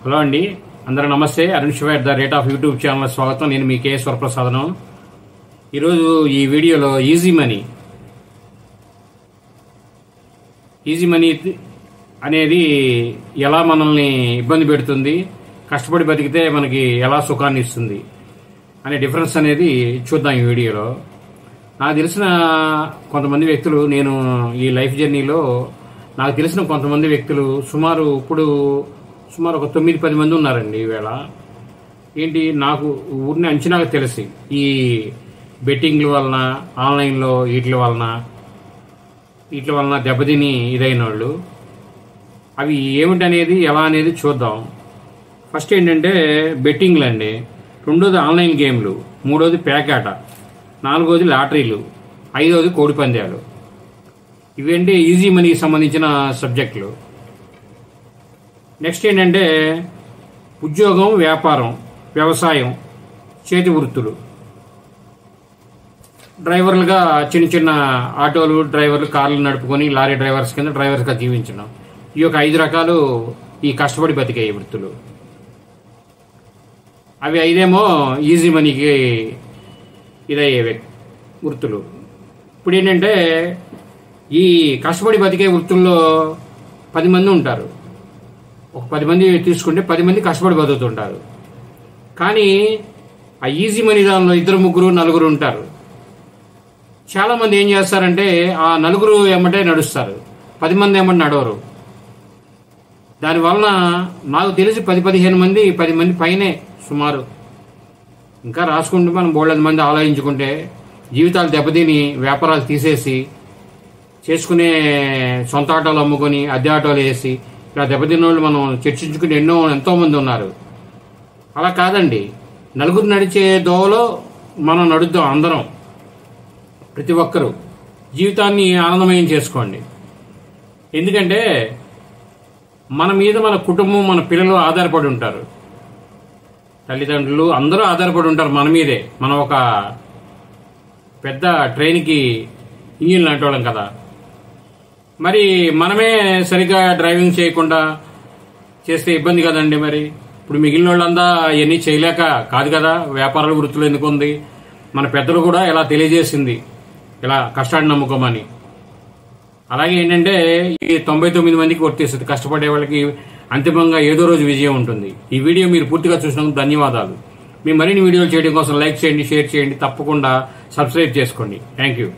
Hello అండి, అందరూ నమస్తే. అరుణ్ శివ @ యూట్యూబ్ ఛానల్ స్వాగతం. నేను మీ కే వరప్రసాదను. ఈరోజు ఈ వీడియోలో ఈజీ మనీ అనేది ఎలా మనల్ని ఇబ్బంది పెడుతుంది, కష్టపడి బతికితే మనకి ఎలా సుఖాన్ని ఇస్తుంది అనే డిఫరెన్స్ అనేది చూద్దాం ఈ వీడియోలో. నాకు తెలిసిన కొంతమంది వ్యక్తులు, నేను ఈ లైఫ్ జర్నీలో నాకు తెలిసిన కొంతమంది వ్యక్తులు సుమారు ఒక 9-10 మంది ఉన్నారండి ఈవేళ. ఏంటి, నాకు ఊరిని అంచనాగా తెలిసి ఈ బెట్టింగ్ల వలన, ఆన్లైన్లో వీటి వలన దెబ్బతిని ఇదైన వాళ్ళు. అవి ఏమిటనేది, ఎలా అనేది చూద్దాం. ఫస్ట్ ఏంటంటే బెట్టింగ్లు అండి, రెండోది ఆన్లైన్ గేమ్లు, మూడోది పేకాట, నాలుగోది లాటరీలు, ఐదోది కోడి పందాలు. ఇవేంటి ఈజీ మనీకి సంబంధించిన సబ్జెక్టులు. నెక్స్ట్ ఏంటంటే ఉద్యోగం, వ్యాపారం, వ్యవసాయం, చేతి వృత్తులు. డ్రైవర్లుగా చిన్న ఆటోలు డ్రైవర్లు, కార్లు నడుపుకొని లారీ డ్రైవర్స్ కింద డ్రైవర్స్గా జీవించడం. ఈ యొక్క 5 రకాలు ఈ కష్టపడి బతికే వృత్తులు. అవి 5 ఈజీ మనీకి ఇదయ్యే వృత్తులు. ఇప్పుడు ఏంటంటే ఈ కష్టపడి బతికే వృత్తుల్లో 10 మంది ఉంటారు. ఒక 10 మంది తీసుకుంటే 10 మంది కష్టపడి బతుకుతుంటారు. కానీ ఆ ఈజీ మనీ దానిలో 2, 3, 4 ఉంటారు. చాలా మంది ఏం చేస్తారంటే ఆ 4 ఎమ్మటే నడుస్తారు, 10 మంది ఎమ్మటే నడవరు. దానివలన నాకు తెలిసి 10-15 మంది, 10 మంది పైనే సుమారు. ఇంకా రాసుకుంటే మనం బోళ్ళ మంది ఆలోచించుకుంటే జీవితాలు దెబ్బతిని వ్యాపారాలు తీసేసి చేసుకునే సొంత ఆటోలు అమ్ముకొని అద్దె ఆటోలు వేసి ఇలా దెబ్బతిన్న వాళ్ళు మనం చర్చించుకుని ఎంతో మంది ఉన్నారు. అలా కాదండి, 4 నడిచే దోవలో మనం నడుద్దాం అందరం. ప్రతి ఒక్కరూ జీవితాన్ని ఆనందమయం చేసుకోండి. ఎందుకంటే మన మీద మన కుటుంబం, మన పిల్లలు ఆధారపడి ఉంటారు. తల్లిదండ్రులు అందరూ ఆధారపడి ఉంటారు మన మీదే. మనం ఒక పెద్ద ట్రైన్కి ఇంజిన్ లాంటి వాళ్ళం కదా. మరి మనమే సరిగ్గా డ్రైవింగ్ చేయకుండా చేస్తే ఇబ్బంది కదండి. మరి ఇప్పుడు మిగిలిన వాళ్ళంతా ఇవన్నీ చేయలేక కాదు కదా వ్యాపారాల వృత్తులు ఎందుకు ఉంది. మన పెద్దలు కూడా ఇలా తెలియజేసింది, ఇలా కష్టాన్ని నమ్ముకోమని. అలాగే ఏంటంటే ఈ 99 మందికి వర్తిస్తుంది. కష్టపడే వాళ్ళకి అంతిమంగా ఏదో రోజు విజయం ఉంటుంది. ఈ వీడియో మీరు పూర్తిగా చూసినందుకు ధన్యవాదాలు. మీ మరిన్ని వీడియోలు చేయడం కోసం లైక్ చేయండి, షేర్ చేయండి, తప్పకుండా సబ్స్క్రైబ్ చేసుకోండి. Thank you.